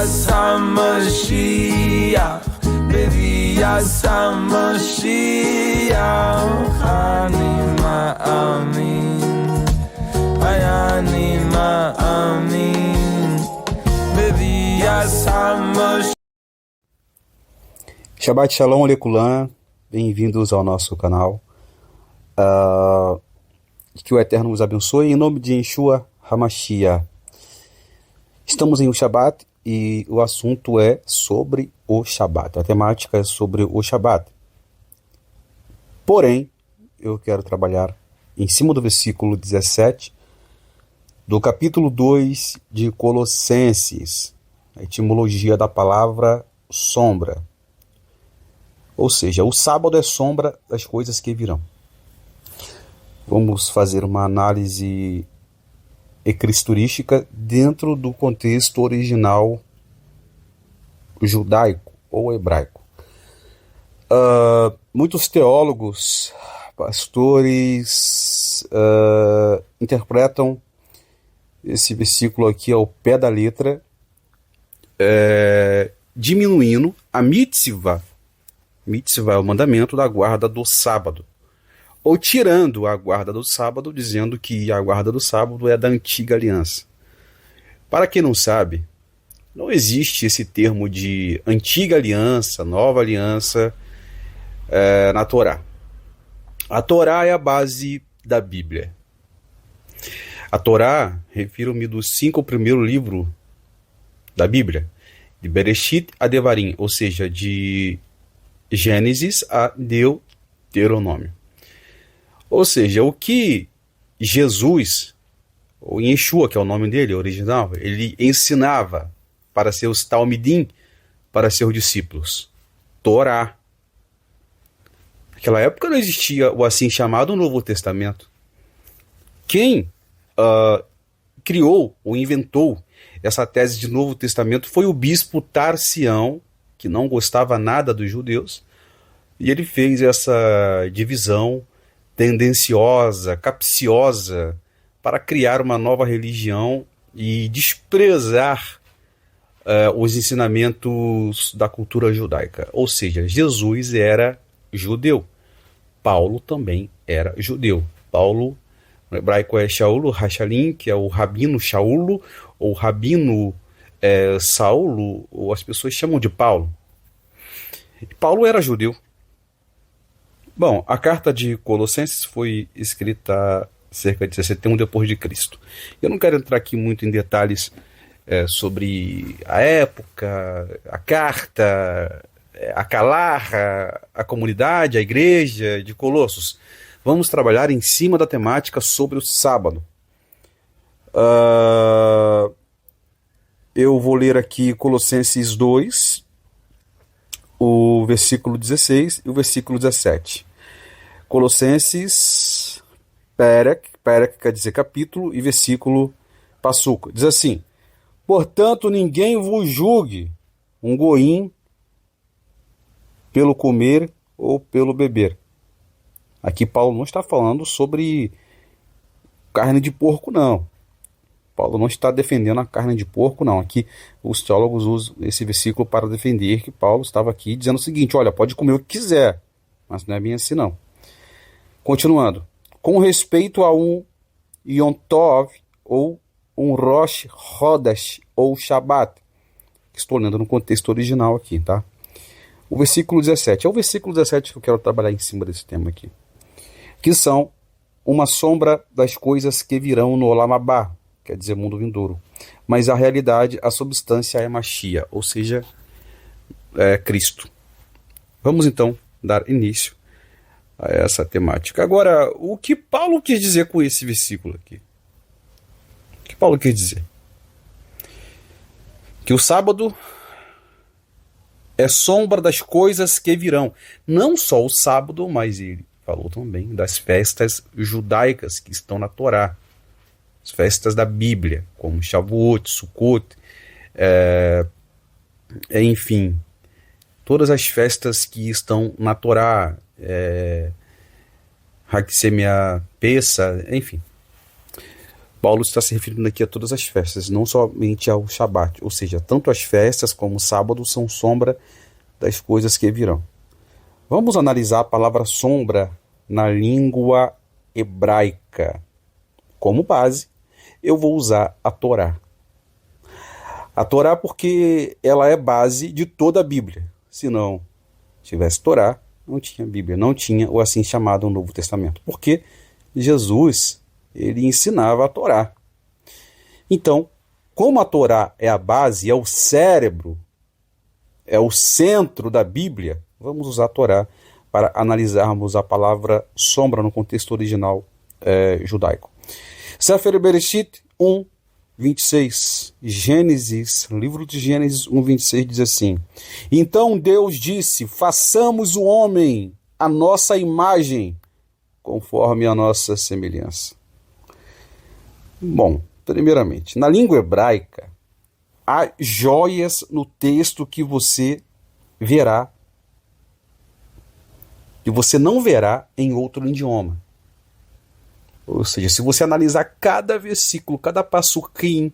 Bevias HaMashiach, Bevias HaMashiach, Ani Ma'amin, Ani Ma'amin, Bevias HaMashiach. Shabbat Shalom Lekulam, bem-vindos ao nosso canal. Que o Eterno vos abençoe, em nome de Yeshua HaMashiach. Estamos em um Shabbat e o assunto é sobre o Shabbat. A temática é sobre o Shabbat. Porém, eu quero trabalhar em cima do versículo 17 do capítulo 2 de Colossenses, a etimologia da palavra sombra. Ou seja, o sábado é sombra das coisas que virão. Vamos fazer uma análise ecristurística dentro do contexto original judaico ou hebraico. Muitos teólogos, pastores, interpretam esse versículo aqui ao pé da letra, diminuindo a mitzvah. Mitzvah é o mandamento da guarda do sábado. Ou tirando a guarda do sábado, dizendo que a guarda do sábado é da antiga aliança. Para quem não sabe, não existe esse termo de antiga aliança, nova aliança na Torá. A Torá é a base da Bíblia. A Torá, refiro-me dos 5 primeiros livros da Bíblia, de Bereshit a Devarim, ou seja, de Gênesis a Deuteronômio. Ou seja, o que Jesus, ou Yeshua, que é o nome dele, original, ele ensinava para seus talmidim, para seus discípulos. Torá. Naquela época não existia o assim chamado Novo Testamento. Quem criou ou inventou essa tese de Novo Testamento foi o bispo Tarcião, que não gostava nada dos judeus, e ele fez essa divisão tendenciosa, capciosa, para criar uma nova religião e desprezar os ensinamentos da cultura judaica. Ou seja, Jesus era judeu. Paulo também era judeu. Paulo, no hebraico, é Shaul Hashalim, que é o Rabino Shaulo, ou Rabino Saulo, ou as pessoas chamam de Paulo. Paulo era judeu. Bom, a carta de Colossenses foi escrita cerca de 61 depois de Cristo. Eu não quero entrar aqui muito em detalhes sobre a época, a carta, a calarra, a comunidade, a igreja de Colossos. Vamos trabalhar em cima da temática sobre o sábado. Eu vou ler aqui Colossenses 2, o versículo 16 e o versículo 17. Colossenses, Perek quer dizer capítulo, e versículo passuco. Diz assim: portanto, ninguém vos julgue um goim pelo comer ou pelo beber. Aqui Paulo não está falando sobre carne de porco, não. Paulo não está defendendo a carne de porco, não. Aqui os teólogos usam esse versículo para defender que Paulo estava aqui dizendo o seguinte: olha, pode comer o que quiser, mas não é bem assim, não. Continuando. Com respeito a um Yom Tov, ou um Rosh Chodesh, ou Shabbat. Estou lendo no contexto original aqui, tá? O versículo 17. É o versículo 17 que eu quero trabalhar em cima desse tema aqui. Que são uma sombra das coisas que virão no Olam Abá, quer dizer, mundo vindouro. Mas a realidade, a substância é Mashiach, ou seja, é Cristo. Vamos então dar início a essa temática. Agora, o que Paulo quis dizer com esse versículo aqui? O que Paulo quis dizer? Que o sábado é sombra das coisas que virão. Não só o sábado, mas ele falou também das festas judaicas que estão na Torá. As festas da Bíblia, como Shavuot, Sukkot, enfim, todas as festas que estão na Torá, Hag Semia, Pessa, enfim. Paulo está se referindo aqui a todas as festas, não somente ao Shabat, ou seja, tanto as festas como o sábado são sombra das coisas que virão. Vamos analisar a palavra sombra na língua hebraica. Como base, eu vou usar a Torá. A Torá porque ela é base de toda a Bíblia. Se não tivesse Torá, não tinha Bíblia, não tinha o assim chamado Novo Testamento. Porque Jesus, ele ensinava a Torá. Então, como a Torá é a base, é o cérebro, é o centro da Bíblia, vamos usar a Torá para analisarmos a palavra sombra no contexto original judaico. Sefer Bereshit 1, 26. Gênesis, livro de Gênesis 1, 26 diz assim: Então Deus disse, façamos o homem a nossa imagem, conforme a nossa semelhança. Bom, primeiramente, na língua hebraica, há joias no texto que você verá, que você não verá em outro idioma. Ou seja, se você analisar cada versículo, cada passuquim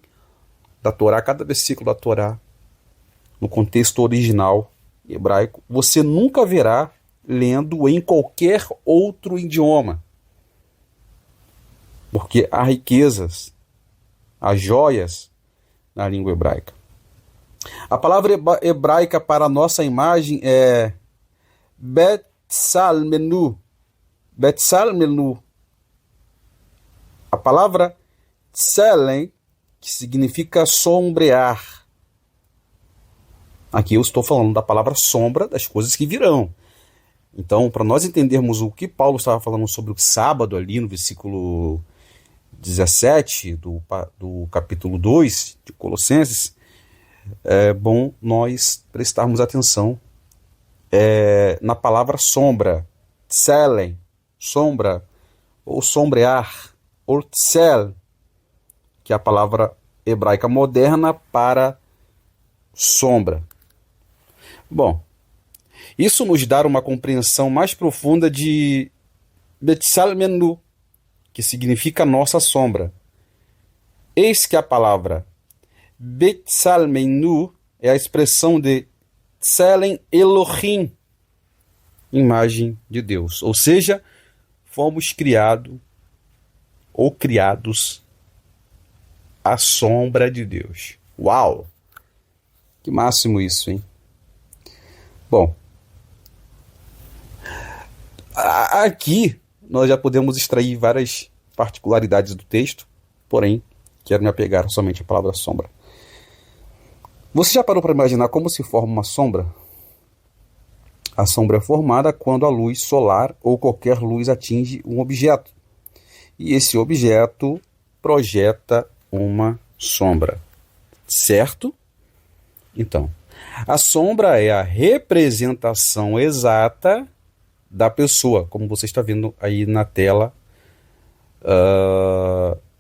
da Torá, cada versículo da Torá, no contexto original hebraico, você nunca verá lendo em qualquer outro idioma. Porque há riquezas, há joias na língua hebraica. A palavra hebraica para a nossa imagem é Betsalmenu. Betsalmenu. A palavra Tselem, que significa sombrear. Aqui eu estou falando da palavra sombra das coisas que virão. Então, para nós entendermos o que Paulo estava falando sobre o sábado ali no versículo 17 do capítulo 2 de Colossenses, é bom nós prestarmos atenção na palavra sombra, Tselem, sombra, ou sombrear, ou tsel, que é a palavra hebraica moderna para sombra. Bom, isso nos dá uma compreensão mais profunda de Betsalmenu, que significa nossa sombra. Eis que a palavra Betsalmenu é a expressão de Tselem Elohim, imagem de Deus. Ou seja, fomos criados à sombra de Deus. Uau! Que máximo isso, hein? Bom, aqui nós já podemos extrair várias particularidades do texto, porém, quero me apegar somente à palavra sombra. Você já parou para imaginar como se forma uma sombra? A sombra é formada quando a luz solar ou qualquer luz atinge um objeto. E esse objeto projeta uma sombra. Certo? Então, a sombra é a representação exata da pessoa, como você está vendo aí na tela,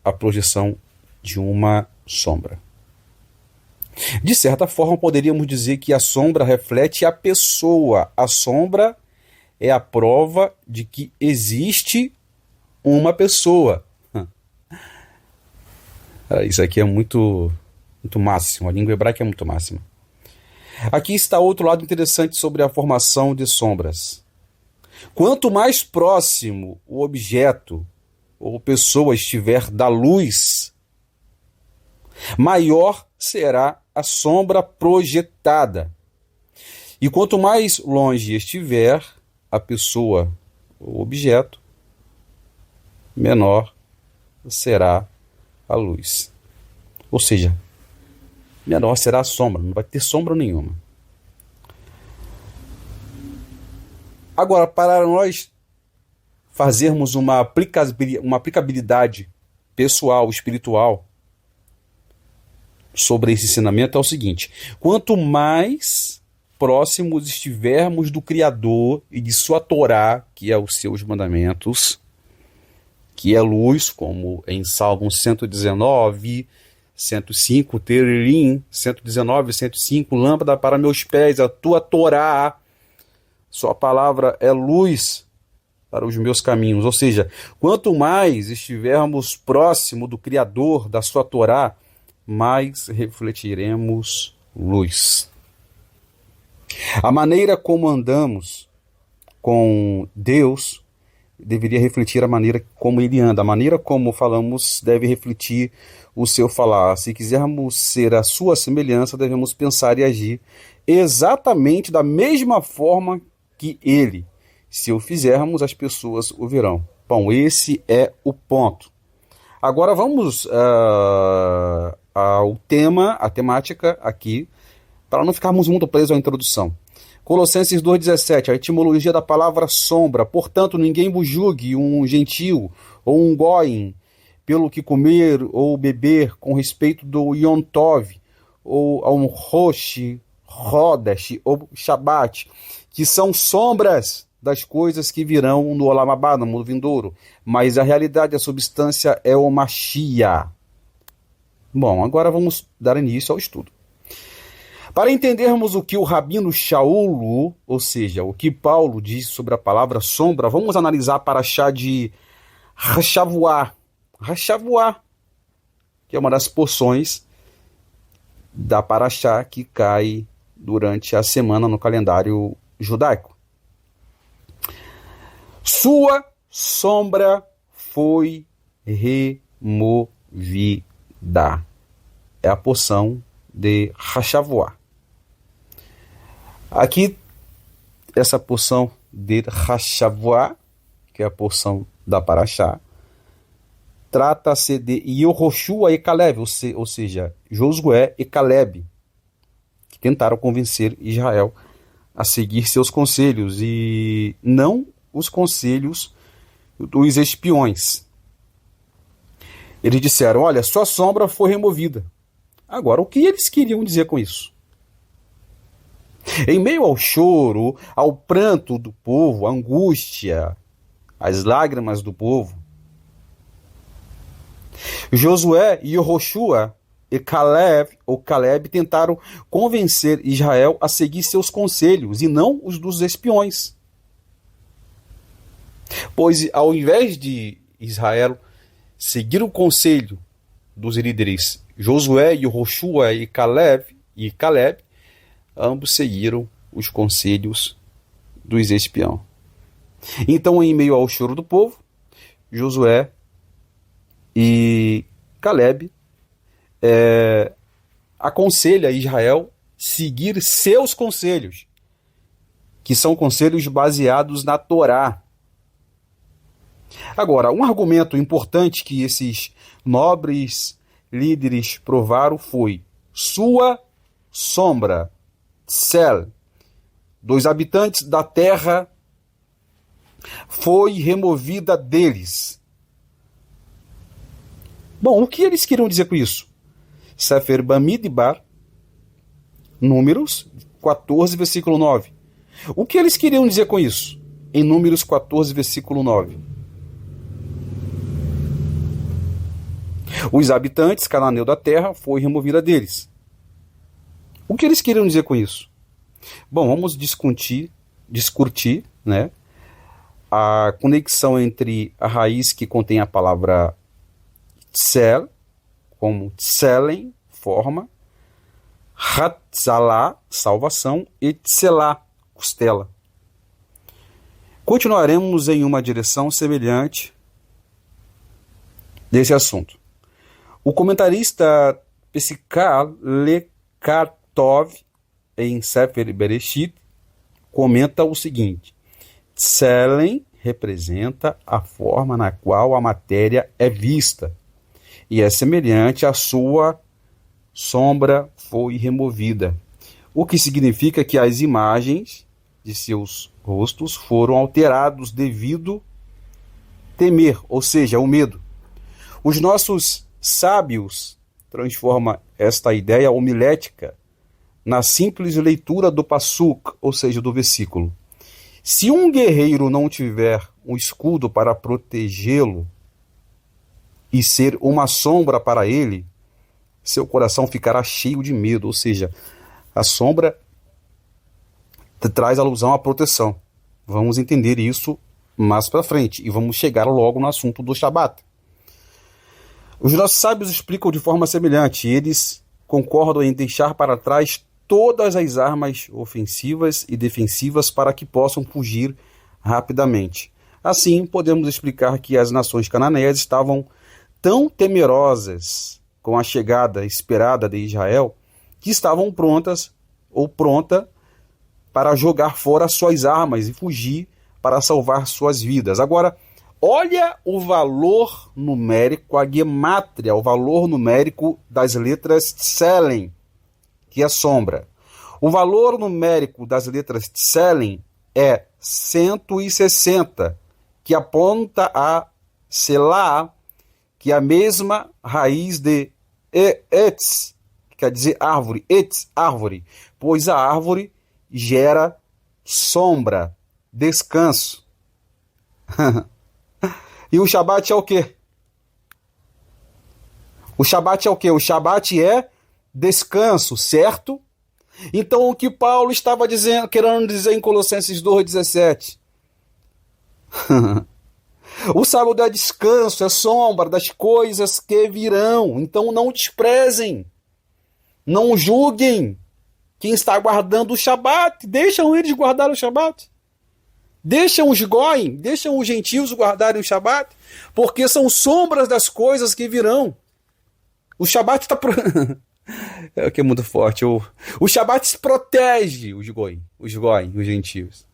a projeção de uma sombra. De certa forma, poderíamos dizer que a sombra reflete a pessoa. A sombra é a prova de que existe uma pessoa. Isso aqui é muito máximo. A língua hebraica é muito máxima. Aqui está outro lado interessante sobre a formação de sombras. Quanto mais próximo o objeto ou pessoa estiver da luz, maior será a sombra projetada. E quanto mais longe estiver a pessoa ou objeto, menor será a luz. Ou seja, menor será a sombra, não vai ter sombra nenhuma. Agora, para nós fazermos uma aplicabilidade pessoal, espiritual, sobre esse ensinamento é o seguinte: quanto mais próximos estivermos do Criador e de sua Torá, que é os seus mandamentos, que é luz, como em Salmo 119, 105, Terilim, 119, 105, lâmpada para meus pés, a tua Torá, sua palavra é luz para os meus caminhos. Ou seja, quanto mais estivermos próximo do Criador, da sua Torá, mais refletiremos luz. A maneira como andamos com Deus deveria refletir a maneira como ele anda. A maneira como falamos deve refletir o seu falar. Se quisermos ser a sua semelhança, devemos pensar e agir exatamente da mesma forma que ele. Se o fizermos, as pessoas o verão. Bom, esse é o ponto. Agora vamos ao tema, a temática aqui, para não ficarmos muito presos à introdução. Colossenses 2,17, a etimologia da palavra sombra. Portanto, ninguém vos julgue, um gentil ou um goim, pelo que comer ou beber, com respeito do Yom Tov, ou a um Rosh, Rodesh ou Shabat, que são sombras das coisas que virão no Olam Abá, no mundo vindouro. Mas a realidade, a substância é o Mashiach. Bom, agora vamos dar início ao estudo. Para entendermos o que o Rabino Shaul, ou seja, o que Paulo diz sobre a palavra sombra, vamos analisar a paraxá de Hashavuá. Hashavuá, que é uma das porções da paraxá que cai durante a semana no calendário judaico. Sua sombra foi removida. É a porção de Hashavuá. Aqui, essa porção de Hashavuá, que é a porção da paraxá, trata-se de Yehoshua e Caleb, ou seja, Josué e Caleb, que tentaram convencer Israel a seguir seus conselhos e não os conselhos dos espiões. Eles disseram, olha, sua sombra foi removida. Agora, o que eles queriam dizer com isso? Em meio ao choro, ao pranto do povo, à angústia, às lágrimas do povo, Josué e Yehoshua e Caleb tentaram convencer Israel a seguir seus conselhos e não os dos espiões. Pois ao invés de Israel seguir o conselho dos líderes Josué, Yehoshua e Caleb, ambos seguiram os conselhos dos espiões. Então, em meio ao choro do povo, Josué e Caleb aconselha Israel seguir seus conselhos, que são conselhos baseados na Torá. Agora, um argumento importante que esses nobres líderes provaram foi sua sombra, Tsel, dos habitantes da terra, foi removida deles. Bom, o que eles queriam dizer com isso? Sefer Bamidbar, Números 14, versículo 9. O que eles queriam dizer com isso? Em Números 14, versículo 9. Os habitantes cananeus da terra foi removida deles. O que eles queriam dizer com isso? Bom, vamos discutir, né, a conexão entre a raiz que contém a palavra tsel, como tselen, forma, hatzalá, salvação, e tselá, costela. Continuaremos em uma direção semelhante desse assunto. O comentarista Psikal Lekatov, em Sefer Bereshit, comenta o seguinte: Tselen representa a forma na qual a matéria é vista e é semelhante à sua sombra foi removida, o que significa que as imagens de seus rostos foram alterados devido temer, ou seja, o medo. Os nossos sábios transformam esta ideia homilética na simples leitura do passuk, ou seja, do versículo. Se um guerreiro não tiver um escudo para protegê-lo e ser uma sombra para ele, seu coração ficará cheio de medo, ou seja, a sombra traz alusão à proteção. Vamos entender isso mais para frente, e vamos chegar logo no assunto do Shabat. Os nossos sábios explicam de forma semelhante. Eles concordam em deixar para trás todas as armas ofensivas e defensivas para que possam fugir rapidamente. Assim, podemos explicar que as nações cananeias estavam tão temerosas com a chegada esperada de Israel que estavam prontas para jogar fora suas armas e fugir para salvar suas vidas. Agora, olha o valor numérico, a gemátria, o valor numérico das letras Tselem, que é sombra. O valor numérico das letras Tselem é 160, que aponta a Selah, que é a mesma raiz de Etz, que quer dizer árvore, Etz, árvore, pois a árvore gera sombra, descanso. E o Shabat é o quê? O Shabat é o quê? O Shabat é descanso, certo? Então o que Paulo estava querendo dizer em Colossenses 2,17? O sábado é descanso, é sombra das coisas que virão. Então não desprezem, não julguem quem está guardando o Shabat. Deixam eles guardar o Shabat. Deixam os goim, deixam os gentios guardarem o Shabat, porque são sombras das coisas que virão. O Shabat está... É que é muito forte. O Shabat protege os goim, os gentios.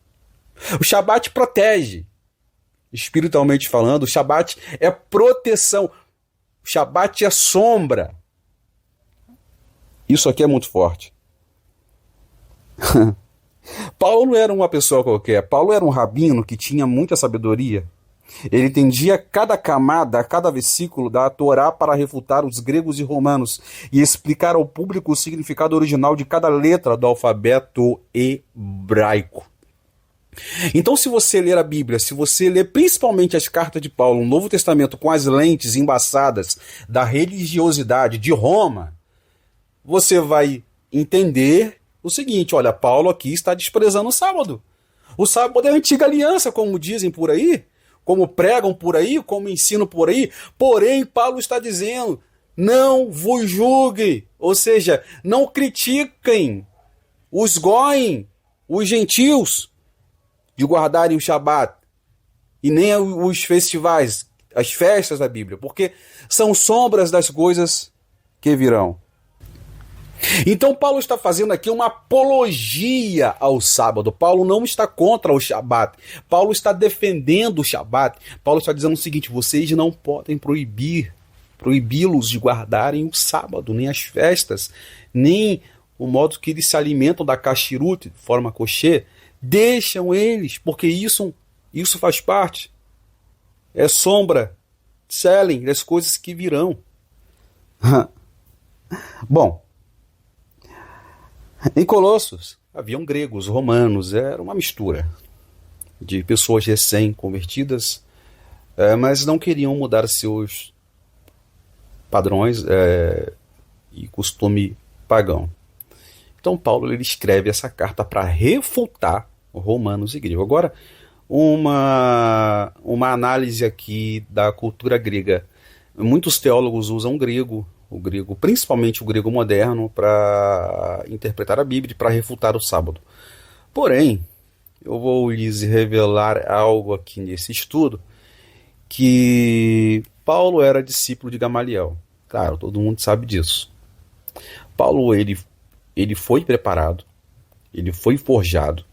O Shabat protege. Espiritualmente falando, o Shabat é proteção. O Shabat é sombra. Isso aqui é muito forte. Paulo não era uma pessoa qualquer. Paulo era um rabino que tinha muita sabedoria. Ele entendia cada camada, cada versículo da Torá para refutar os gregos e romanos e explicar ao público o significado original de cada letra do alfabeto hebraico. Então, se você ler a Bíblia, se você ler principalmente as cartas de Paulo, o Novo Testamento, com as lentes embaçadas da religiosidade de Roma, você vai entender o seguinte: olha, Paulo aqui está desprezando o sábado. O sábado é a antiga aliança, como dizem por aí, como pregam por aí, como ensinam por aí. Porém, Paulo está dizendo, não vos julguem, ou seja, não critiquem os goim, os gentios, de guardarem o Shabat, e nem os festivais, as festas da Bíblia, porque são sombras das coisas que virão. Então Paulo está fazendo aqui uma apologia ao sábado. Paulo não está contra o Shabat. Paulo está defendendo o Shabat. Paulo está dizendo o seguinte: vocês não podem proibi-los de guardarem o sábado, nem as festas, nem o modo que eles se alimentam da kashrut, de forma kosher. Deixam eles, porque isso faz parte. É sombra, selem das coisas que virão. Bom, em Colossos haviam gregos, romanos, era uma mistura de pessoas recém-convertidas, mas não queriam mudar seus padrões e costume pagão. Então Paulo ele escreve essa carta para refutar romanos e gregos. Agora, uma análise aqui da cultura grega. Muitos teólogos usam o grego, principalmente o grego moderno, para interpretar a Bíblia e para refutar o sábado. Porém, eu vou lhes revelar algo aqui nesse estudo, que Paulo era discípulo de Gamaliel. Claro, todo mundo sabe disso. Paulo ele foi preparado, ele foi forjado,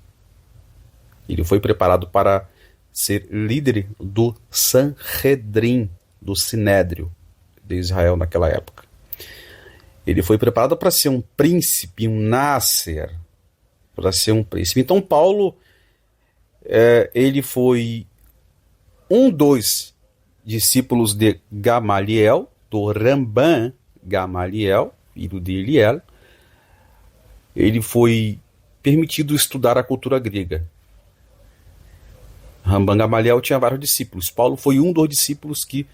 ele foi preparado para ser líder do Sanhedrin, do Sinédrio de Israel naquela época. Ele foi preparado para ser um príncipe, um Nasser, para ser um príncipe. Então Paulo, ele foi um dos discípulos de Gamaliel, do Ramban Gamaliel, filho de Eliel. Ele foi permitido estudar a cultura grega. Ramban Gamaliel tinha vários discípulos. Paulo foi um dos discípulos que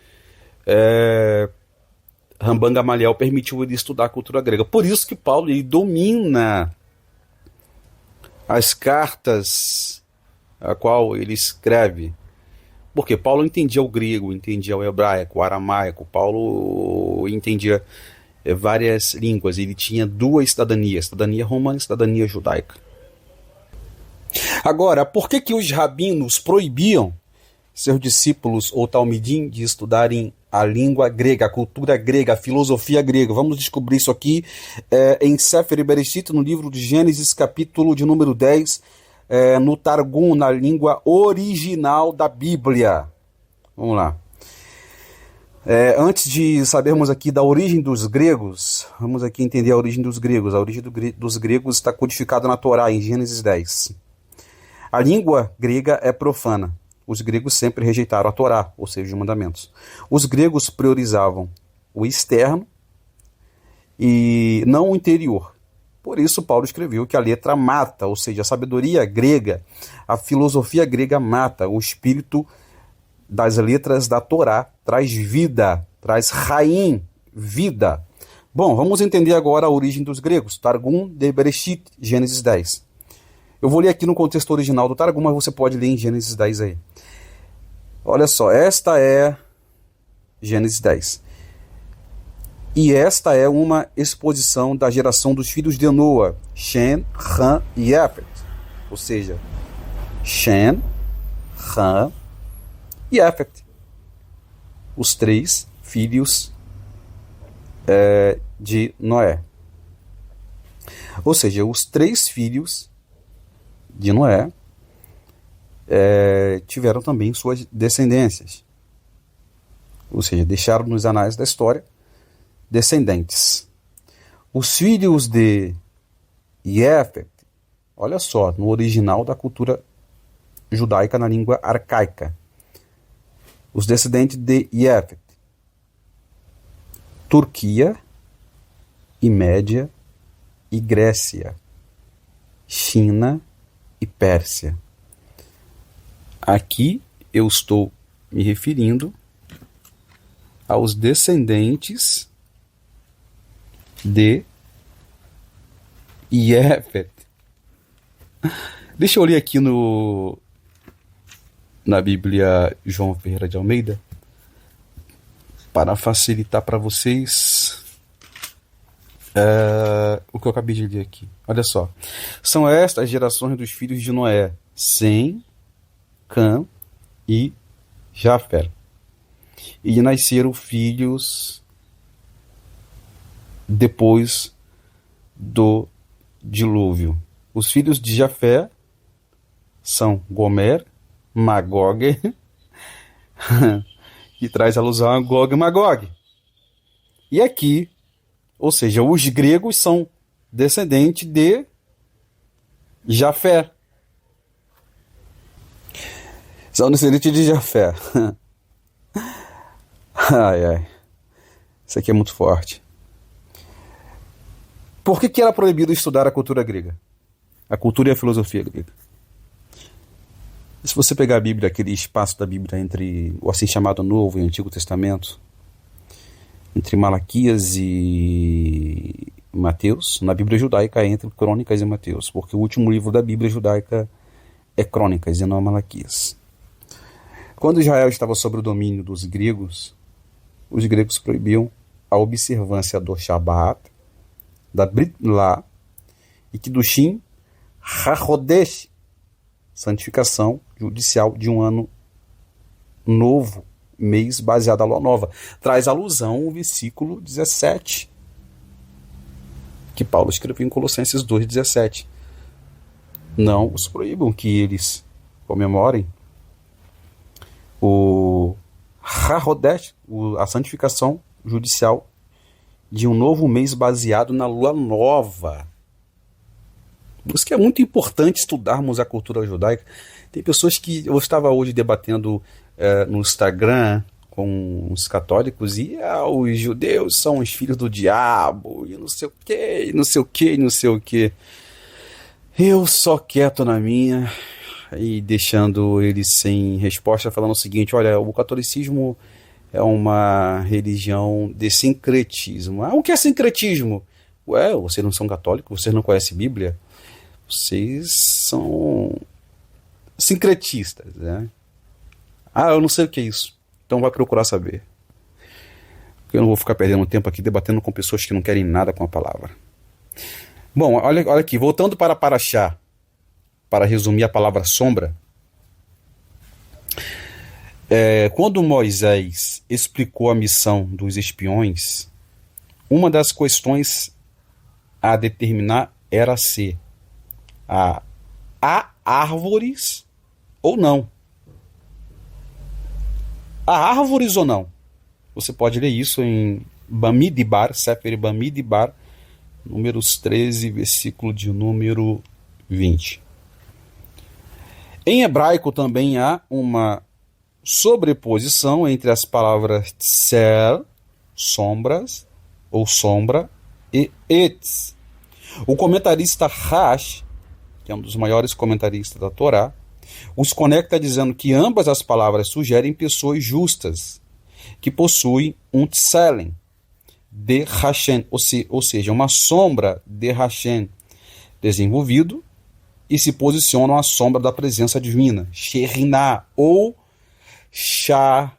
Ramban Gamaliel permitiu ele estudar a cultura grega. Por isso que Paulo ele domina as cartas a qual ele escreve. Porque Paulo entendia o grego, entendia o hebraico, o aramaico. Paulo entendia várias línguas. Ele tinha duas cidadanias, cidadania romana e cidadania judaica. Agora, por que os rabinos proibiam seus discípulos ou talmidim de estudarem a língua grega, a cultura grega, a filosofia grega? Vamos descobrir isso aqui em Sefer Bereshit, no livro de Gênesis, capítulo de número 10, no Targum, na língua original da Bíblia. Vamos lá. Antes de sabermos aqui da origem dos gregos, vamos aqui entender a origem dos gregos. A origem dos gregos está codificada na Torá, em Gênesis 10. A língua grega é profana. Os gregos sempre rejeitaram a Torá, ou seja, os mandamentos. Os gregos priorizavam o externo e não o interior. Por isso, Paulo escreveu que a letra mata, ou seja, a sabedoria grega, a filosofia grega mata. O espírito das letras da Torá traz vida, traz Raim, vida. Bom, vamos entender agora a origem dos gregos. Targum de Bereshit, Gênesis 10. Eu vou ler aqui no contexto original do Targum, mas você pode ler em Gênesis 10 aí. Olha só, esta é Gênesis 10. E esta é uma exposição da geração dos filhos de Noa, Shem, Ham e Yafet. Ou seja, Shem, Ham e Yafet. Os três filhos de Noé. Ou seja, os três filhos de Noé tiveram também suas descendências. Ou seja, deixaram nos anais da história descendentes. Os filhos de Yefet, olha só, no original da cultura judaica, na língua arcaica. Os descendentes de Yefet: Turquia e Média e Grécia, China e Pérsia. Aqui eu estou me referindo aos descendentes de Yefet. Deixa eu ler aqui na Bíblia João Ferreira de Almeida, para facilitar para vocês o que eu acabei de ler aqui. Olha só. São estas as gerações dos filhos de Noé: Sem, Cã e Jafé. E nasceram filhos depois do dilúvio. Os filhos de Jafé são Gomer, Magog, que traz alusão a Gog e Magog. E aqui, ou seja, os gregos são descendentes de Jafé. São descendentes de Jafé. Ai, ai. Isso aqui é muito forte. Por que era proibido estudar a cultura grega? A cultura e a filosofia grega. Se você pegar a Bíblia, aquele espaço da Bíblia entre o assim chamado Novo e Antigo Testamento, entre Malaquias e Mateus, na Bíblia judaica é entre Crônicas e Mateus, porque o último livro da Bíblia judaica é Crônicas e não Malaquias. Quando Israel estava sob o domínio dos gregos, os gregos proibiam a observância do Shabat, da Brit Milá e Kiddushim HaChodesh, santificação judicial de um ano novo, mês baseado na lua nova. Traz alusão o versículo 17, que Paulo escreveu em Colossenses 2,17. Não os proíbam que eles comemorem o HaChodesh, a santificação judicial de um novo mês baseado na lua nova. Por isso que é muito importante estudarmos a cultura judaica. Tem pessoas que... Eu estava hoje debatendo no Instagram com os católicos e os judeus são os filhos do diabo e não sei o que, não sei o que, não sei o que. Eu só quieto na minha e deixando eles sem resposta, falando o seguinte: olha, o catolicismo é uma religião de sincretismo. O que é sincretismo? Ué, vocês não são católicos? Vocês não conhecem Bíblia? Vocês são sincretistas, né? Ah, eu não sei o que é isso. Então vai procurar saber. Porque eu não vou ficar perdendo tempo aqui debatendo com pessoas que não querem nada com a palavra. Bom, olha aqui. Voltando para Paraxá, para resumir a palavra sombra. Quando Moisés explicou a missão dos espiões, uma das questões a determinar era se há árvores ou não. Há árvores ou não? Você pode ler isso em Bamidbar, Sefer Bamidbar, números 13, versículo de número 20. Em hebraico também há uma sobreposição entre as palavras tzel, sombras, ou sombra, e etz. O comentarista Rash, que é um dos maiores comentaristas da Torá, os conecta dizendo que ambas as palavras sugerem pessoas justas, que possuem um tselem de Hashem, ou seja, uma sombra de Hashem desenvolvido e se posicionam à sombra da presença divina, Shekhinah ou Shabbat.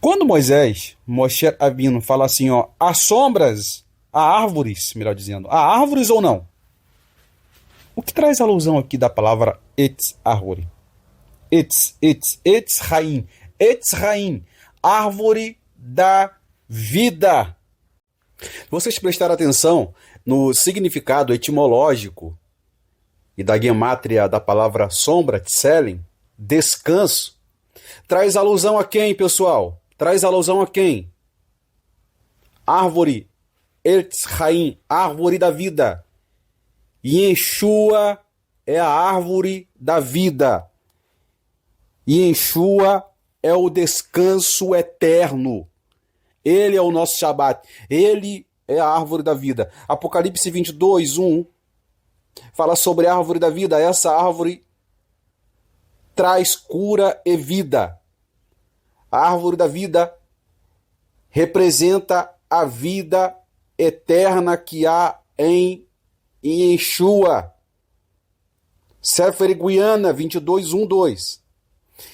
Quando Moshe Rabbeinu fala assim, há sombras, há árvores, melhor dizendo, há árvores ou não? O que traz alusão aqui da palavra etz, árvore? Etz Haim, árvore da vida. Vocês prestaram atenção no significado etimológico e da gemátria da palavra sombra, tselem, descanso. Traz alusão a quem, pessoal? Traz alusão a quem? Árvore, Etz Haim, árvore da vida. Yeshua é a árvore da vida. Yeshua é o descanso eterno. Ele é o nosso Shabat. Ele é a árvore da vida. Apocalipse 22, 1 fala sobre a árvore da vida. Essa árvore traz cura e vida. A árvore da vida representa a vida eterna que há em Yeshua. Sefer Guiana 22, 1, 2.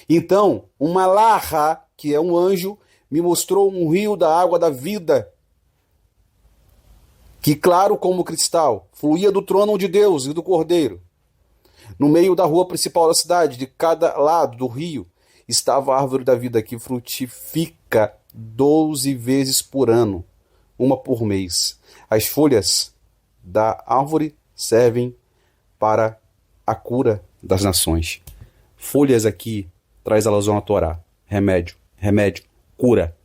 Então, uma Laha, que é um anjo, me mostrou um rio da água da vida, que claro como cristal, fluía do trono de Deus e do Cordeiro. No meio da rua principal da cidade, de cada lado do rio, estava a árvore da vida, que frutifica 12 vezes por ano, uma por mês. As folhas da árvore servem para a cura das nações. Folhas aqui traz alusão à Torá. Remédio, cura.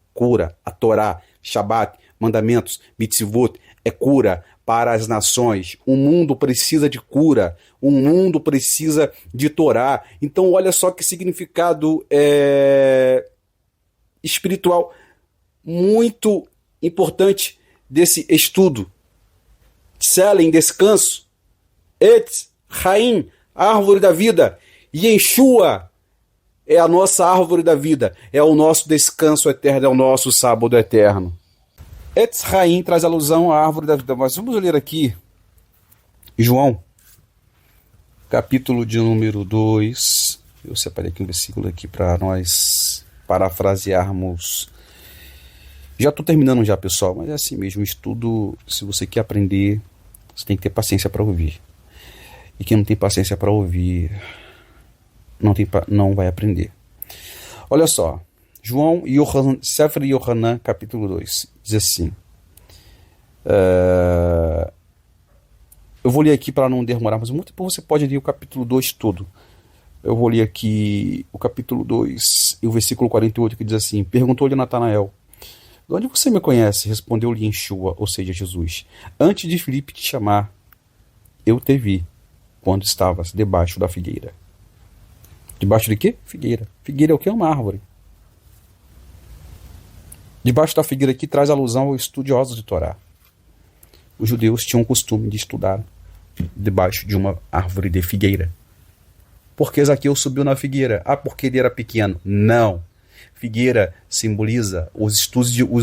A Torá, Shabat, mandamentos, mitzvot, é cura para as nações. O mundo precisa de cura. O mundo precisa de Torá. Então olha só que significado espiritual muito importante desse estudo. Tselem, descanso. Etz Haim, árvore da vida. Yeshua é a nossa árvore da vida. É o nosso descanso eterno, é o nosso sábado eterno. Etz Haim traz alusão à árvore da vida. Mas vamos ler aqui João, capítulo de número 2. Eu separei aqui um versículo aqui para nós parafrasearmos. Já estou terminando já, pessoal, mas é assim mesmo. Estudo, se você quer aprender, você tem que ter paciência para ouvir. E quem não tem paciência para ouvir, não vai aprender. Olha só. João, Sefer Yohanan, capítulo 2, diz assim. Eu vou ler aqui para não demorarmos muito, depois você pode ler o capítulo 2 todo. Eu vou ler aqui o capítulo 2 e o versículo 48, que diz assim: perguntou-lhe Natanael: de onde você me conhece? Respondeu-lhe Yeshua, ou seja, Jesus: antes de Filipe te chamar, eu te vi, quando estavas debaixo da figueira. Debaixo de quê? Figueira. Figueira é o que? É uma árvore. Debaixo da figueira aqui traz alusão aos estudiosos de Torá. Os judeus tinham o costume de estudar debaixo de uma árvore de figueira. Por que Zaqueu subiu na figueira? Ah, porque ele era pequeno. Não. Figueira simboliza os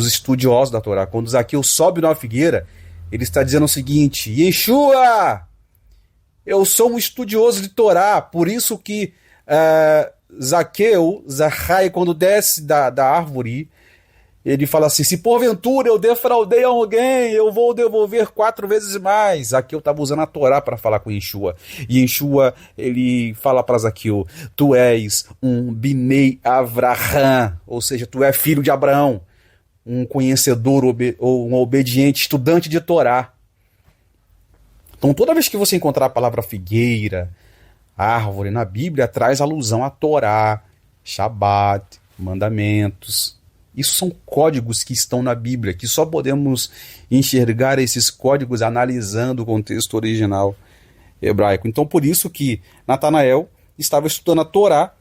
estudiosos da Torá. Quando Zaqueu sobe na figueira, ele está dizendo o seguinte: Yeshua, eu sou um estudioso de Torá, por isso que Zaqueu, Zachai, quando desce da árvore, ele fala assim: se porventura eu defraudei alguém, eu vou devolver 4 vezes mais. Zaqueu estava usando a Torá para falar com Yeshua. E Yeshua, ele fala para Zaqueu: tu és um Binei Avraham, ou seja, tu és filho de Abraão, um conhecedor ou um obediente, estudante de Torá. Então toda vez que você encontrar a palavra figueira, árvore na Bíblia, traz alusão a Torá, Shabat, mandamentos. Isso são códigos que estão na Bíblia, que só podemos enxergar esses códigos analisando o contexto original hebraico. Então, por isso que Natanael estava estudando a Torá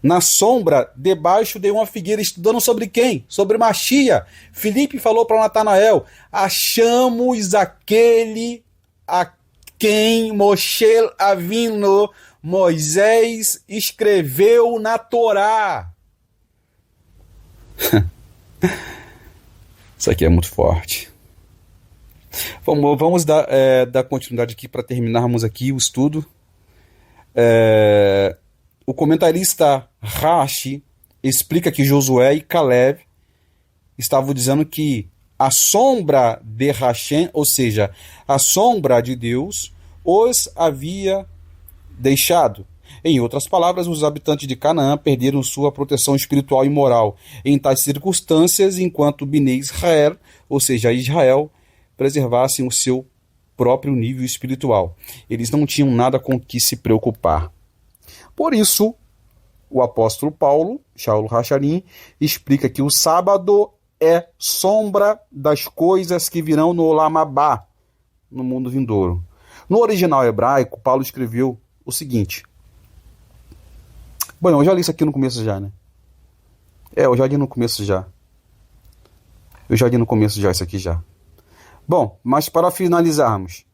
na sombra, debaixo de uma figueira, estudando sobre quem? Sobre Machia. Filipe falou para Natanael: achamos aquele a quem Moshe Avino, Moisés, escreveu na Torá. Isso aqui é muito forte. Vamos dar continuidade aqui para terminarmos aqui o estudo. O comentarista Rashi explica que Josué e Caleb estavam dizendo que a sombra de Hashem, ou seja, a sombra de Deus, os havia deixado. Em outras palavras, os habitantes de Canaã perderam sua proteção espiritual e moral em tais circunstâncias, enquanto Bnei Israel, ou seja, Israel, preservassem o seu próprio nível espiritual. Eles não tinham nada com que se preocupar. Por isso, o apóstolo Paulo, Shaul Hacharim, explica que o sábado é sombra das coisas que virão no Olam Abá, no mundo vindouro. No original hebraico, Paulo escreveu o seguinte. Bom, eu já li isso aqui no começo já, né? Eu já li no começo já. Isso aqui já. Bom, mas para finalizarmos,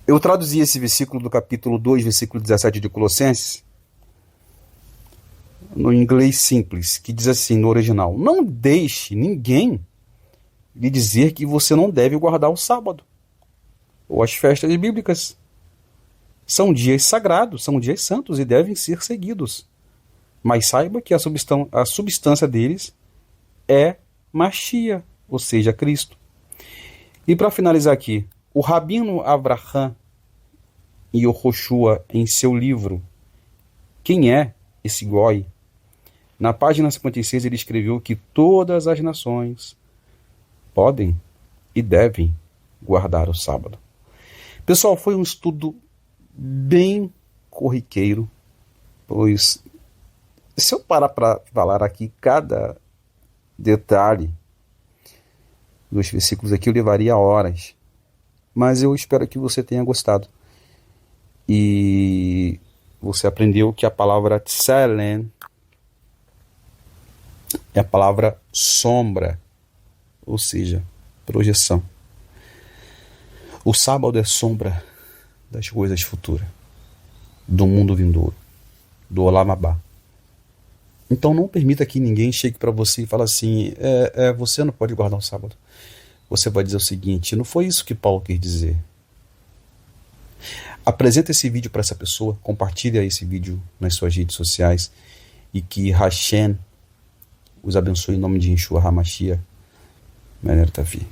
eu traduzi esse versículo do capítulo 2, versículo 17 de Colossenses, no inglês simples, que diz assim no original: não deixe ninguém lhe dizer que você não deve guardar o sábado ou as festas bíblicas. São dias sagrados, são dias santos e devem ser seguidos. Mas saiba que a substância deles é Machia, ou seja, Cristo. E para finalizar aqui, o Rabino Avraham Yehoshua, em seu livro Quem é esse Goi? Na página 56 ele escreveu que todas as nações podem e devem guardar o sábado. Pessoal, foi um estudo bem corriqueiro, pois se eu parar para falar aqui cada detalhe dos versículos aqui, eu levaria horas. Mas eu espero que você tenha gostado. E você aprendeu que a palavra tselem é a palavra sombra, ou seja, projeção. O sábado é sombra das coisas futuras, do mundo vindouro, do Olam Abá. Então não permita que ninguém chegue para você e fale assim: você não pode guardar o sábado. Você vai dizer o seguinte: não foi isso que Paulo quis dizer. Apresenta esse vídeo para essa pessoa, compartilha esse vídeo nas suas redes sociais e que Hashem os abençoe em nome de Yeshua HaMashiach. Mener Tavi.